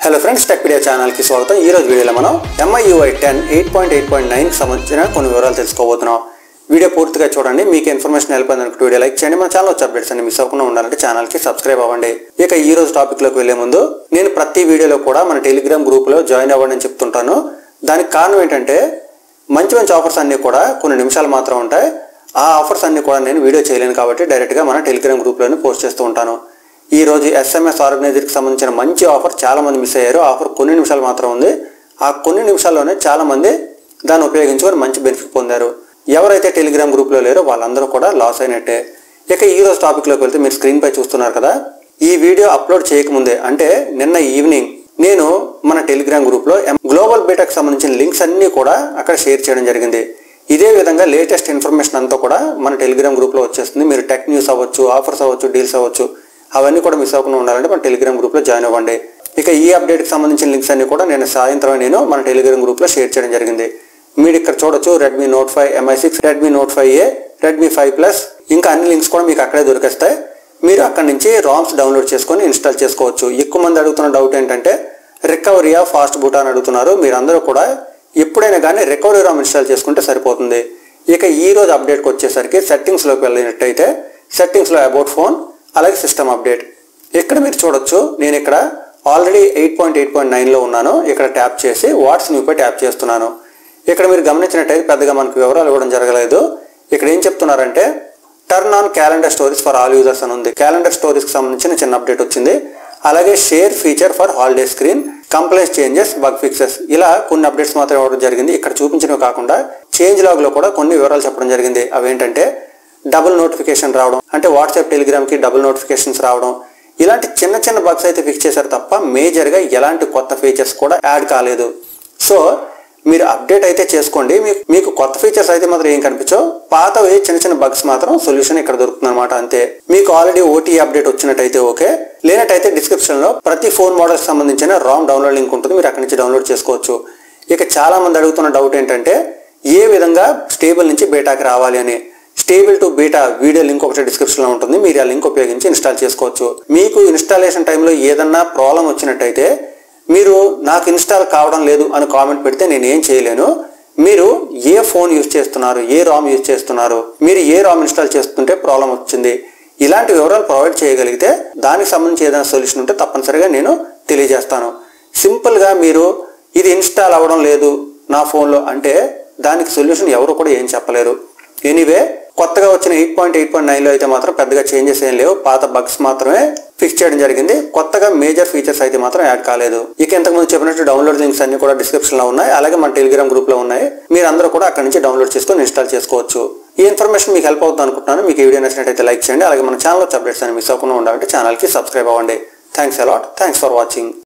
Hello friends, Techpedia ఛానల్కి స్వాగతం. ఈ రోజు వీడియోలో మనం MIUI 10 8.8.9 కి సంబంధించిన కొన్ని వివరాలు తెలుసుకోబోతున్నాం. వీడియో పూర్తిగా చూడండి. మీకు ఇన్ఫర్మేషన్ హెల్ప్ అయిందనుకుంటే వీడియో లైక్ చేయండి. మన ఛానల్ వచ్చే అప్డేట్స్ అన్ని మిస్ అవ్వకుండా ఉండాలంటే ఛానల్కి సబ్స్క్రైబ్ అవ్వండి. ఇక ఈ రోజు టాపిక్లోకి వెళ్లే ముందు నేను ప్రతి వీడియోలో కూడా మన టెలిగ్రామ్ గ్రూప్లో జాయిన్ అవ్వండి అని చెప్తుంటాను. దానికి కారణం ఏంటంటే మంచి ఆఫర్స్ అన్నీ కూడా కొన్ని నిమిషాలు మాత్రం ఉంటాయి. ఆ ఆఫర్స్ అన్ని కూడా నేను వీడియో చేయలేను కాబట్టి డైరెక్ట్గా మన టెలిగ్రామ్ గ్రూప్లోనే పోస్ట్ చేస్తూ ఉంటాను. ఈ రోజు SMS ఆర్గనైజర్కి సంబంధించిన మంచి ఆఫర్ చాలా మంది మిస్ అయ్యారు. ఆఫర్ కొన్ని నిమిషాలు మాత్రం ఉంది. ఆ కొన్ని నిమిషాల్లోనే చాలా మంది దాన్ని ఉపయోగించుకొని మంచి బెనిఫిట్ పొందారు. ఎవరైతే టెలిగ్రామ్ గ్రూప్లో లేరో వాళ్ళందరూ కూడా లాస్ అయినట్టే. ఇక ఈ రోజు టాపిక్లోకి వెళ్తే మీరు స్క్రీన్ పై చూస్తున్నారు కదా, ఈ వీడియో అప్లోడ్ చేయకముందే అంటే నిన్న ఈవినింగ్ నేను మన టెలిగ్రామ్ గ్రూప్లో గ్లోబల్ బీటాకి సంబంధించిన లింక్స్ అన్నీ కూడా అక్కడ షేర్ చేయడం జరిగింది. ఇదే విధంగా లేటెస్ట్ ఇన్ఫర్మేషన్ అంతా కూడా మన టెలిగ్రామ్ గ్రూప్లో వచ్చేస్తుంది. మీరు టెక్ న్యూస్ అవ్వచ్చు, ఆఫర్స్ అవ్వచ్చు, డీల్స్ అవ్వచ్చు, అవన్నీ కూడా మిస్ అవ్వకుండా ఉండాలంటే మన టెలిగ్రామ్ గ్రూప్లో జాయిన్ అవ్వండి. ఇక ఈ అప్డేట్కి సంబంధించిన లింక్స్ అన్ని కూడా నేను సాయంత్రం మన టెలిగ్రామ్ గ్రూప్లో షేర్ చేయడం జరిగింది. మీరు ఇక్కడ చూడొచ్చు Redmi Note 5 MI6, Redmi Note 5A, Redmi 5 Plus, ఇంకా అన్ని లింక్స్ కూడా మీకు అక్కడే దొరికేస్తాయి. మీరు అక్కడి నుంచి ROMs డౌన్లోడ్ చేసుకొని ఇన్స్టాల్ చేసుకోవచ్చు. ఎక్కువ మంది అడుగుతున్న డౌట్ ఏంటంటే రికవరీ ఆఫ్ ఫాస్ట్ బూట్ అని అడుగుతున్నారు. మీరందరూ కూడా ఎప్పుడైనా కానీ రికవరీ ROM ఇన్స్టాల్ చేసుకుంటే సరిపోతుంది. ఇక ఈ రోజు అప్డేట్కి వచ్చేసరికి సెట్టింగ్స్లోకి వెళ్ళినట్టయితే సెట్టింగ్స్లో అబౌట్ ఫోన్, అలాగే సిస్టమ్ అప్డేట్. ఇక్కడ మీరు చూడొచ్చు, నేను ఇక్కడ ఆల్రెడీ 8.8.9లో ఉన్నాను. ఇక్కడ ట్యాప్ చేసి వాట్స్ న్యూపై ట్యాప్ చేస్తున్నాను. ఇక్కడ మీరు గమనించినట్టయితే పెద్దగా మనకు వివరాలు ఇవ్వడం జరగలేదు. ఇక్కడ ఏం చెప్తున్నారంటే turn on calendar stories for all users అని ఉంది. క్యాలెండర్ స్టోరీస్కి సంబంధించిన చిన్న అప్డేట్ వచ్చింది. అలాగే share feature for holiday screen, complaints changes, bug fixes, ఇలా కొన్ని అప్డేట్స్ మాత్రం ఇవ్వడం జరిగింది. ఇక్కడ చూపించినవి కాకుండా చేంజ్ లాగ్లో కూడా కొన్ని వివరాలు చెప్పడం జరిగింది. అవేంటంటే డబుల్ నోటిఫికేషన్ రావడం, అంటే వాట్సాప్ టెలిగ్రామ్కి డబుల్ నోటిఫికేషన్స్ రావడం, ఇలాంటి చిన్న చిన్న బగ్స్ అయితే ఫిక్స్ చేశారు తప్ప మేజర్గా ఎలాంటి కొత్త ఫీచర్స్ కూడా యాడ్ కాలేదు. సో మీరు అప్డేట్ అయితే చేసుకోండి. మీకు కొత్త ఫీచర్స్ అయితే మాత్రం ఏం కనిపించవు. పాతవి చిన్న చిన్న బగ్స్ మాత్రం సొల్యూషన్ ఇక్కడ దొరుకుతుంది అనమాట, అంతే. మీకు ఆల్రెడీ OTA అప్డేట్ వచ్చినట్టయితే ఓకే, లేనట్టయితే డిస్క్రిప్షన్లో ప్రతి ఫోన్ మోడల్కి సంబంధించిన ROM డౌన్లోడ్ లింక్ ఉంటుంది. మీరు అక్కడి నుంచి డౌన్లోడ్ చేసుకోవచ్చు. ఇక చాలా మంది అడుగుతున్న డౌట్ ఏంటంటే ఏ విధంగా స్టేబుల్ నుంచి బీటాకి రావాలి అని. Stable to beta video link ఒకటి డిస్క్రిప్షన్లో ఉంటుంది. మీరు ఆ లింక్ ఉపయోగించి ఇన్స్టాల్ చేసుకోవచ్చు. మీకు ఇన్స్టాలేషన్ టైంలో ఏదన్నా ప్రాబ్లం వచ్చినట్టయితే మీరు నాకు ఇన్స్టాల్ కావడం లేదు అని కామెంట్ పెడితే నేను ఏం చేయలేను. మీరు ఏ ఫోన్ యూజ్ చేస్తున్నారు, ఏ ROM యూజ్ చేస్తున్నారు, మీరు ఏ ROM ఇన్స్టాల్ చేస్తుంటే ప్రాబ్లం వచ్చింది, ఇలాంటి వివరాలు ప్రొవైడ్ చేయగలిగితే దానికి సంబంధించి ఏదైనా సొల్యూషన్ ఉంటే తప్పనిసరిగా నేను తెలియజేస్తాను. సింపుల్గా మీరు ఇది ఇన్స్టాల్ అవ్వడం లేదు నా ఫోన్లో అంటే దానికి సొల్యూషన్ ఎవరు కూడా ఏం చెప్పలేరు. ఎనీవే, కొత్తగా వచ్చిన 8.8.9లో అయితే మాత్రం పెద్దగా చేంజెస్ ఏం లేవు. పాత బగ్స్ మాత్రమే ఫిక్స్ చేయడం జరిగింది. కొత్తగా మేజర్ ఫీచర్స్ అయితే మాత్రం యాడ్ కాలేదు. ఇక ఇంతకుముందు చెప్పినట్టు డౌన్లోడ్ లింక్స్ అన్ని కూడా డిస్క్రిప్షన్లో ఉన్నాయి. అలాగే మన టెలిగ్రామ్ గ్రూప్లో ఉన్నాయి. మీరు అందరూ కూడా అక్కడి నుంచి డౌన్లోడ్ చేసుకొని ఇన్స్టాల్ చేసుకోవచ్చు. ఈ ఇన్ఫర్మేషన్ మీకు హెల్ప్ అవుతుంది అనుకుంటున్నాను. మీకు ఈ వీడియో నచ్చినట్టయితే లైక్ చేయండి. అలాగే మన ఛానల్ అప్డేట్స్ అని మిస్ అవ్వకుండా ఉండాలంటే ఛానల్కి సబ్స్క్రైబ్ అవ్వండి. Thanks a lot. Thanks for watching.